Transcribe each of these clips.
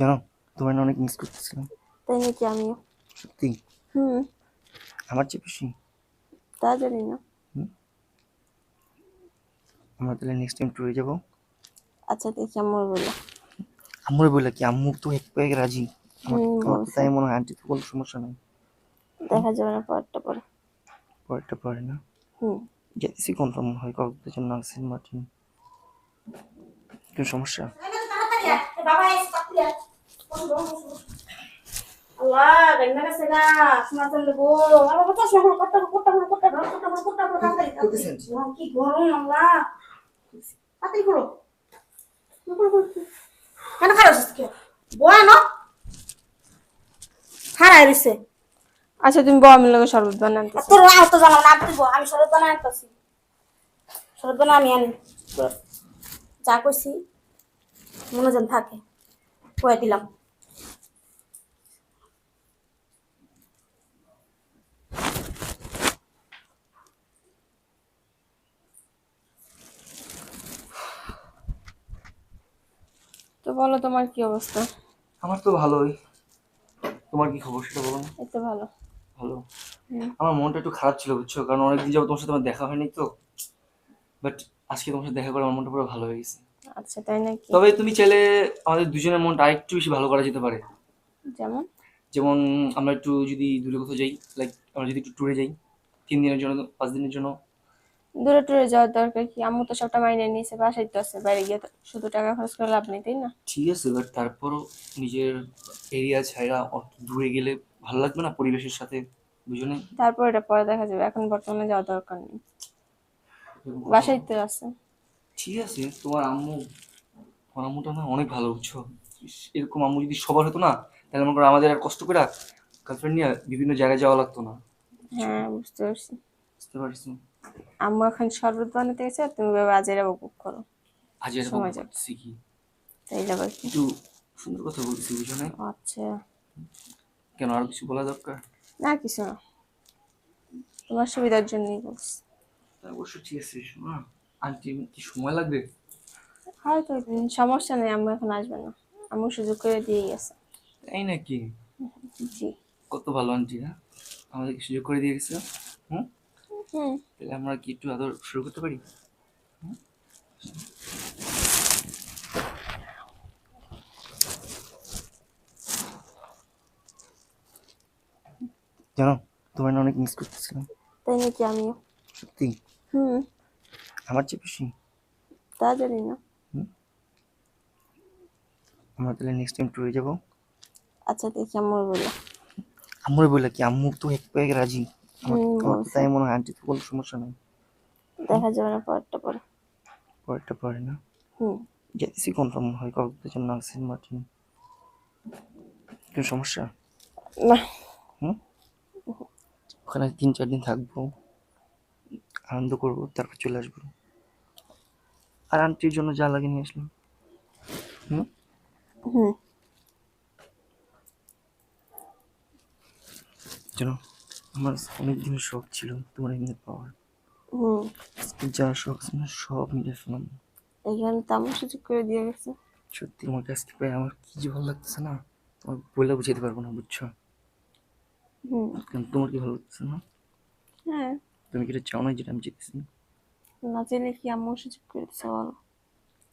জানো, তোমার না অনেক মিস করতেছিলাম। তাই নাকি? আমিও। সত্যি? হুম। আমার চেয়ে বেশি? তা জানি না। আমরা তাহলে নেক্সট টাইম ট্যুরে যাবো। আচ্ছা দেখি আম্মুর বলো। আম্মুরে বলে কি? আম্মু তো এক পেয়ে রাজি। আমার তো বলছে তাই মনে হয়। আন্টি তো কোনো সমস্যা নেই। দেখা যাবে না, পরেরটা পরে। পরেরটা পরে না? হুম। যেতেছি কনফার্ম হয় কক্সবাজার জন্য সেন্ট মার্টিন। কোনো সমস্যা? আল্লাহ গাইনা গেছে গা শোনা চললে গো। আমার কথা শোনা করতে কি গরম আল্লাহ। তাড়াতাড়ি করো। কেন খারাপ আজকে? বয়া না হারাই রইছে। আচ্ছা তুমি বউ আমি লগে শরবত বানাইতেছি। তোর আও তো জানো না তুই আমি শরবত বানাইতেছি। শরবত বানা আমি আনি। যা কইছি মনোজন থাকে কয়ে দিলাম। তো বলো তোমার কি অবস্থা? আমার তো ভালোই। তোমার কি খবর সেটা বলো না? এই তো ভালো। ভালো। আমার মনটা একটু খারাপ ছিল বুঝছো, কারণ অনেকদিন যাবো তোমার সাথে আমার দেখা হয়নি তো। বাট আজকে তোমার সাথে দেখা করে আমার মনটা পুরো ভালো হয়ে গেছে। আচ্ছা তাই নাকি? তবে তুমি চাইলে আমাদের দুজনের মনটা আরেকটু বেশি ভালো করা যেতে পারে। যেমন? যেমন আমরা একটু যদি দূরে কোথাও যাই, লাইক আমরা যদি একটু ট্যুরে যাই 3 দিনের জন্য, 5 দিনের জন্য। দূরে টুরে যাওয়ার দরকার কি? আম্মু তো সবটা মাইনে নিয়েছে, বাসায় তো আছে, বাইরে গিয়ে তো শুধু টাকা খরচ করে লাভ নেই, তাই না? ঠিক আছে, বাট তারপরও নিজের এরিয়া ছাড়া অত দূরে গেলে ভালো লাগবে না পরিবেশের সাথে দুজনে? তারপর এটা পরে দেখা যাবে, এখন বর্তমানে যাওয়ার দরকার নেই। এরকম কথা বাসায় বলো। তো আছে। ঠিক আছে, তোমার আম্মুটা না অনেক ভালো বুঝছো। ইস, এরকম আম্মু যদি সবার হতো না, তাহলে মনে করো আমাদের আর কষ্ট করে গার্লফ্রেন্ড নিয়ে বিভিন্ন জায়গায় যাওয়া লাগতো না। বুঝছো? হ্যাঁ বুঝতে পারছি। বুঝতে পারছো? আম্মু এখন শরবত বানাতে গেছে, আর তুমি বাবা আজেরা বকুক করো। আজ এর বক সময় যাবে, করতেছি কি? তাই যাবে কি? একটু সুন্দর কথা বলছি বুঝো না? আচ্ছা। কেন, আর কিছু বলা দরকার? না কিছু না, তোমার সুবিধার জন্যই বলছি। তা অবশ্য ঠিক আছে, শোনো, আন্টি কি সময় লাগবে? হয়তো সমস্যা নেই, আম্মু এখন আসবে না, আম্মু সুযোগ করে দিয়ে গেছে। তাই নাকি? জি। কত ভালো আন্টি, হ্যাঁ, আমাদেরকে সুযোগ করে দিয়ে গেছে। হুম। হুম। তাহলে আমরা কি একটু আদর শুরু করতে পারি? জানো, তোমার না অনেক মিস করতেছিলাম। তাই নাকি? আমিও। সত্যি? হুম। আমার চেয়ে বেশি? তা জানি না। আমরা তাহলে নেক্সট টাইম ট্যুরে যাবো। আচ্ছা দেখি আম্মুর বলো। আম্মুরে বলে কি? আম্মু তো এক পেয়ে রাজি। আমার তো বলছে তাই মনে হয়। আন্টি তো কোনো সমস্যা নেই। দেখা যাবে না, পরেরটা পরে। পরেরটা পরে না? হুম। যেতেছি কনফার্ম হয় কক্সবাজার জন্য সেন্ট মার্টিন। কোনো সমস্যা? না। হুম। ওখানে 3-4 দিন থাকবো, আনন্দ করবো, তারপর চলে আসবো। আর আন্টির জন্য যা লাগে নিয়ে আসলাম। হুম। হুম। জানো, আমার অনেক দিনের শখ ছিল তোমার এমনি পাওয়ার। হুম। যা শখ ছিল না সব মিলে ফেলাম। এখানে তো আম্মু সুযোগ করে দিয়ে গেছে। সত্যি তোমার কাছ থেকে পেয়ে আমার কি যে ভালো লাগতেছে না, তোমার বলে বুঝাতে পারবো না বুঝছো। হুম। কারণ তোমার কি ভালো লাগতেছে না? হ্যাঁ। তুমি কি এটা চাও না যেটা আমি চেয়েছি? না চাইলে কি আম্মু সুযোগ করে দিচ্ছে বলো?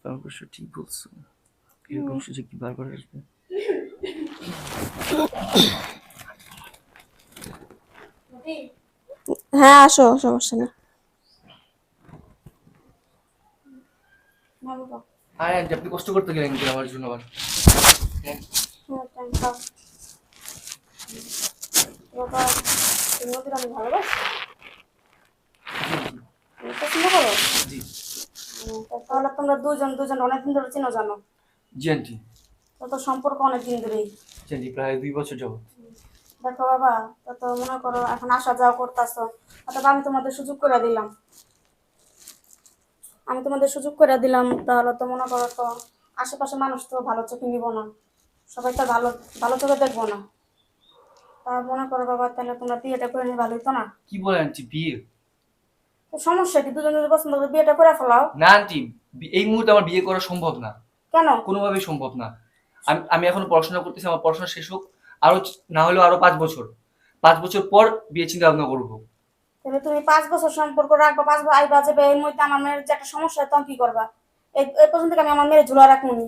তা অবশ্য ঠিক বলছো। এরকম সুযোগ কি বারবার আসবে? হ্যাঁ আসো, সমস্যা নেই। আরে আন্টি, আপনি কষ্ট করতে গেলেন কি আমার জন্য আবার? হ্যাঁ। আমি ভালোবাসি, পছন্দ করো। জি। তাহলে তোমরা দুজন দুজন অনেকদিন ধরে চিনো জানো? জি আন্টি। তো সম্পর্ক অনেকদিন ধরেই। জি আন্টি, প্রায় 2 বছর যাবত। দেখো বাবা, তো মনে করো এখন আসা যাওয়া করতেছো, অথবা আমি তোমাদের সুযোগ করে দিলাম, তাহলে তো মনে করো তো আশেপাশে মানুষ তো ভালো চোখে নিব না, সবাই তো ভালো ভালো চোখে দেখবো না। তা মনে করো বাবা, তাহলে তোমরা বিয়েটা করে নিয়ে ভালো হতো না? কি বলে আন্টি, বিয়ে? তো সমস্যা কি? দুজন যদি পছন্দ করে বিয়েটা করে ফেলাও। না আন্টি, এই মুহূর্তে আমার বিয়ে করা সম্ভব না। কেন? কোনোভাবেই সম্ভব না। আমি এখনো পড়াশোনা করতেছি, আমার পড়াশোনা শেষ হোক, আরো না হলেও আরো 5 বছর, 5 বছর পর বিয়ে চিন্তা ভাবনা করবো। তাহলে তুমি 5 বছর সম্পর্ক রাখবা, 5 বছর আইবা যাবে, এর মধ্যে আমার মেয়ের যে একটা সমস্যা হয় তখন কি করবা? এই পর্যন্ত কি আমি আমার মেয়ের ঝুলা রাখবো নি?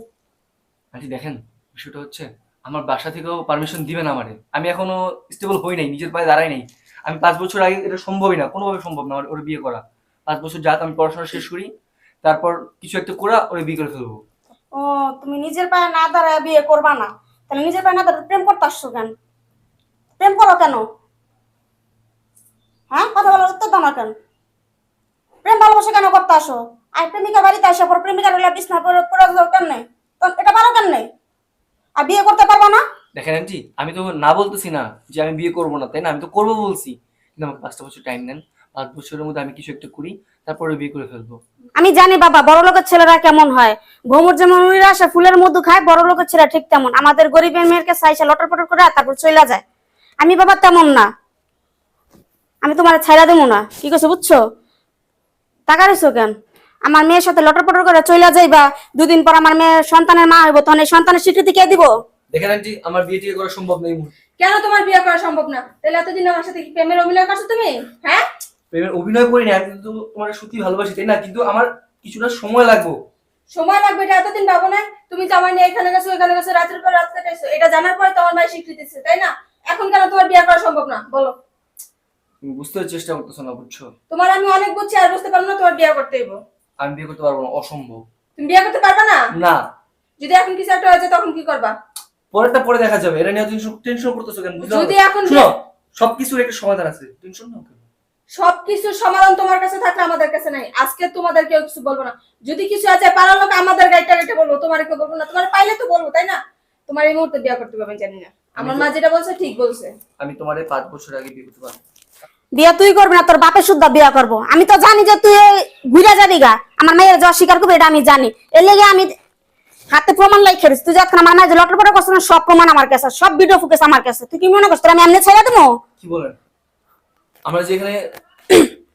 আন্টি দেখেন, বিষয়টা হচ্ছে আমার বাসা থেকেও পারমিশন দিবে না আমারে, আমি এখনো স্টেবল হই নাই, নিজের পায়ে দাঁড়াই নাই। আমি 5 বছর আগে, এটা সম্ভবই না, কোনোভাবে সম্ভব না ওর বিয়ে করা। 5 বছর যাক, আমি পড়াশোনা শেষ করি, তারপর কিছু একটা করে ওরে বিয়ে করে ফেলবো। ও, তুমি নিজের পায়ে না দাঁড়ায় বিয়ে করবা না? তাহলে নিজের পায়ে না দাঁড়ায় প্রেম করতে আসছো কেন? প্রেম করো কেন? হ্যাঁ, কথা বলার উত্তর দাও না কেন? প্রেম ভালোবাসা কেন করতে আসো? আর প্রেমিকা বাড়িতে আসা পর প্রেমিকার হলে বিছনা পরে পড়ে যাও কেন? এটা পারো কেন? আর বিয়ে করতে পারবা না? দেখেন আন্টি, আমি তো না বলতেছি না যে আমি বিয়ে করবো না, তাই না? আমি তো করবো বলছি, কিন্তু আমাকে 5টা বছর টাইম দেন। 5 বছরের মধ্যে আমি কিছু একটা করি, তারপরে বিয়ে করে ফেলবো। আমি জানি বাবা, বড় লোকের ছেলেরা কেমন হয়। ভ্রমর যেমন উড়ে আসে ফুলের মধু খায়, বড় লোকের ছেলে ঠিক তেমন। আমাদের গরিবের মেয়েকে সাইসা লটর পটর করে তারপর চলে যায়। আমি বাবা তেমন না, আমি তোমার ছাইরা দেবো না। কি করছো বুঝছো? টাকা রইছো কেন? আমার মেয়ের সাথে লটর পটর করে চলে যাইবা, 2 দিন পর আমার মেয়ের সন্তানের মা হইব, তখন এই সন্তানের স্বীকৃতি কে দিব? দেখেন আন্টি, আমার বিয়ে টিয়ে করা সম্ভব নেই। কেন তোমার বিয়ে করা সম্ভব না? তাহলে এতদিন আমার সাথে কি প্রেমের অভিনয় করছো তুমি? হ্যাঁ, প্রেমের অভিনয় করি না, আমি কিন্তু তোমার সত্যি ভালোবাসি, তাই না? কিন্তু আমার কিছুটা সময় লাগবে। সময় লাগবে এটা এতদিন ভাবো না? তুমি জামাই নিয়ে এখানে গেছো এখানে গেছো, রাতের পর রাত কাটাইছো, এটা জানার পরে তোমার ভাই স্বীকৃতি দিচ্ছে, তাই না? এখন কেন তোমার বিয়ে করা সম্ভব না বলো? তুমি বুঝতে চেষ্টা করতেছো না, বুঝছো? তোমার আমি অনেক বুঝছি, আর বুঝতে পারবো না তোমার বিয়ে করতে হইব। আমি বিয়ে করতে পারবো না, অসম্ভব। তুমি বিয়ে করতে পারবে না? না। যদি এখন কিছু একটা হয়ে যায় তখন কি করবা? পরেরটা পরে দেখা যাবে, এটা নিয়ে টেনশন করতেছো কেন? বুঝছো? যদি এখন শুনো, সবকিছুর একটা সমাধান আছে, টেনশন নাও কেন? সবকিছুর সমাধান তোমার কাছে থাকলে আমাদের কাছে নাই। আজকে তোমাদের কেউ কিছু বলবো না। যদি কিছু আছে পাড়ার লোক আমাদের গাইটা গাইটা বলবো, তোমার কেউ বলবো না। তোমার পাইলে তো বলবো, তাই না? তোমার এই মুহূর্তে বিয়ে করতে পারবে জানি না। আমার মা যেটা বলছে ঠিক বলছে। আমি তোমারে 5 বছর আগে বিয়ে করতে পারবো। বিয়া তুই করবি না, তোর বাপের শুদ্ধ বিয়া করবো। আমি তো জানি যে তুই ঘুরে যাবি গা, আমার মেয়ের যা স্বীকার করবি, এটা আমি জানি। এর লেগে আমি হাতে প্রমাণ লাই খেলিস। তুই যখন আমার মেয়ে লটর পটর করছিস না, সব প্রমাণ আমার কাছে, সব ভিডিও ফুটেজ আমার কাছে। তুই কি মনে করছিস তোর আমি এমনি ছেড়ে দেবো? কি বলেন? আমরা যে এখানে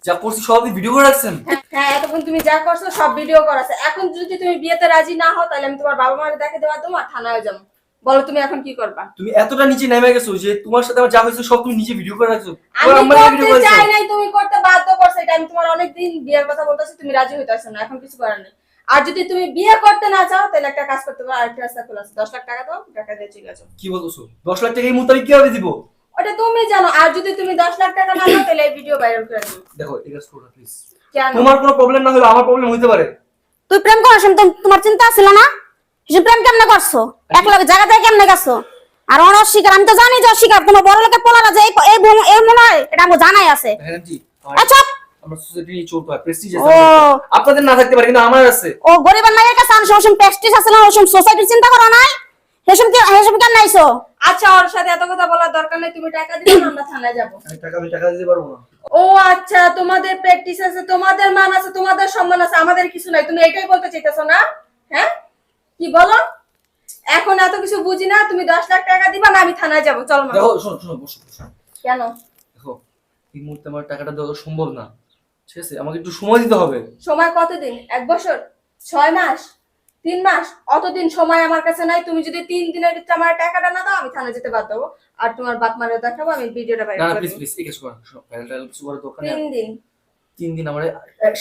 যা করছি সবই ভিডিও করে রাখছেন? হ্যাঁ, এতক্ষণ তুমি যা করছো সব ভিডিও করা আছে। এখন যদি তুমি বিয়েতে রাজি না হও, তাহলে আমি তোমার বাবা মাকে দেখে দেওয়া দেবো আর থানায় যাবো। বলো তুমি এখন কি করবা? তুমি এতটা নিচে নেমে গেছো যে তোমার সাথে আমার যা হয়েছে সব তুমি নিজে ভিডিও করে রাখছো। আমি আমার ভিডিও করতে করেছো। চাই নাই, তুমি করতে বাধ্য করছো। এটা আমি তোমার অনেকদিন বিয়ের কথা বলতেছি, তুমি রাজি হইতাছো না, এখন কিছু করার নেই। আর যদি তুমি বিয়ে করতে না চাও, তাহলে একটা কাজ করতে পারো, আরেকটা রাস্তা খোলা আছে। 10 লাখ টাকা দাও, টাকা দিয়ে চলে যাও। কি বলছো? 10 লাখ টাকা এই মুহূর্তে আমি কিভাবে দিব? ওটা তুমি জানো। আর যদি তুমি 10 লাখ টাকা না দাও, তাহলে এই ভিডিও ভাইরাল করে দেবো। দেখো, এটা করো প্লিজ। কেন? তোমার কোনো প্রবলেম না হলে আমার প্রবলেম হইতে পারে। তুই প্রেম করার তোমার চিন্তা ছিল না? সে প্রেম কেমনে করছো? এক লগে জায়গা থেকে কেমনে গেছো? আর অস্বীকার, আমি তো জানি যে অস্বীকার। তোমার বড় লোকের পোলারা যে এই মনে হয়, এটা আমার জানাই আছে। দেখেন জি, আচ্ছা, আমরা সোসাইটি নিয়ে চলতে হয়, প্রেস্টিজ ও আছে। আপনাদের না থাকতে পারে, কিন্তু আমার আছে। ও গরিবের মায়ের কাছে আনছো, ওসব প্রেস্টিজ আছে না, ওসব সোসাইটির চিন্তা করো নাই? হেসব কেন নাইছো? আচ্ছা, ওর সাথে এত কথা বলার দরকার নেই। তুমি টাকা দিও না, আমরা থানায় যাব। আমি টাকা দিতে পারবো না। ও আচ্ছা, তোমাদের প্র্যাকটিস আছে, তোমাদের মান আছে, তোমাদের সম্মান আছে, আমাদের কিছু নাই। তুমি এটাই বলতে চাইতেছো না? হ্যাঁ, কি বলো? এখন এত কিছু বুঝি না। তুমি 10 লাখ টাকা দিবা না, আমি থানায় যাব। চলো মা। দেখো, শোনো শোনো, বসো বসো। কেন? দেখো, এই মুহূর্তে আমার টাকাটা দেওয়া সম্ভব না, ঠিক আছে? আমাকে একটু সময় দিতে হবে। সময় কতদিন? 1 বছর? 6 মাস? 3 মাস? অতদিন সময় আমার কাছে নাই। তুমি যদি 3 দিনের ভিতরে আমার টাকাটা না দাও, আমি থানায় যেতে বাধ্য হবো। আর তোমার বাপ মারে দেখাবো, আমি ভিডিওটা না ভাইরাল না, করে প্লিজ দেব। প্লিজ, এই কাজ করো। শোনো, প্যারাল কিছু করার দরকার নেই। 3 দিন? 3 দিন আমার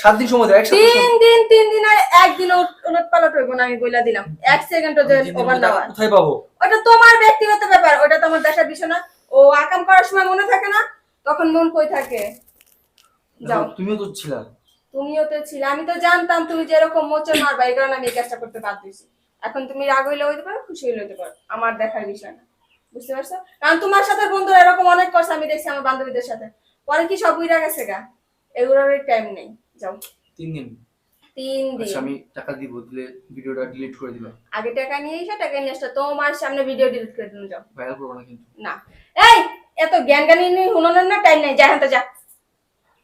7 দিন সময় দাও, এক সপ্তাহ 3 দিন? 3 দিন আর একদিনও উলট পালট হইব না, আমি বইলা দিলাম। 1 সেকেন্ডও যে ওভার না হয়। কোথায় পাবো? ওটা তোমার ব্যক্তিগত ব্যাপার, ওটা তোমার দেখার বিষয় না। ও আকাম করার সময় মনে থাকে না, তখন মন কই থাকে? যাও। তুমিও তো ছিলা। তুমিও তো ছিলে, আমি তো জানতাম তুমি যেরকম মোচড় মারবা, এই কারণে আমি এই কাজটা করতে বাধ্য হয়েছি। এখন তুমি রাগ হইলে হইতে পারো, খুশি হইলে হইতে পারো, আমার দেখার বিষয় না। বুঝতে পারছো? কারণ তোমার সাথে বন্ধুরা এরকম অনেক করছে, আমি দেখছি আমার বান্ধবীদের সাথে। পরে কি সব উইরা গেছে গা? এগুলোর টাইম নেই। যাও। 3 দিন? 3 দিন? আচ্ছা, আমি টাকা দিব, দিলে ভিডিওটা ডিলিট করে দিবা। আগে টাকা নিয়ে এসে টাকা নিয়ে আসতো, তোমার সামনে ভিডিও ডিলিট করে দিন। যাও। ভাইরাল করবো না কিন্তু। না, এই এত জ্ঞান জ্ঞানী হুননের না টাইম নেই, যা হাতে যা।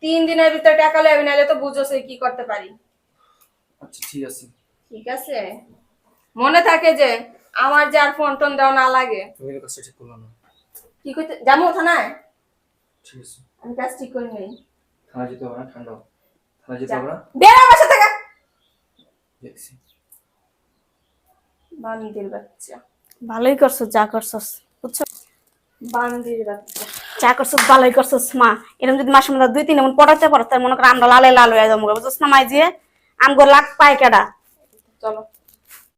3 দিনের ভিতরে টাকা লইবি, নাহলে তো বুঝছো কি করতে পারি। আচ্ছা ঠিক আছে। ঠিক আছে, মনে থাকে যে আমার যার ফোন টোন দেওয়া না লাগে। তুমি এই কাজটা ঠিক করলো না। কি কইতে যাবো থানায়? ঠিক আছে, আমি কাজ ঠিক করি নাই। থানা যেতে হবে না, ঠান্ডা হোক। থানা যেতে হবে না। বেরো বাসা থেকে। দেখছি। বান্দির বাচ্চা। ভালোই করছস যা করছস বুঝছো বান্দির বাচ্চা। যা করছস ভালোই করছস মা এরকম যদি মাসের মধ্যে 2-3 মন পড়াতে পারো তার মনে করো আমরা লালে লাল হয়ে যাবো বুঝছস না মাই যে আমগো লাখ পায় কেডা চলো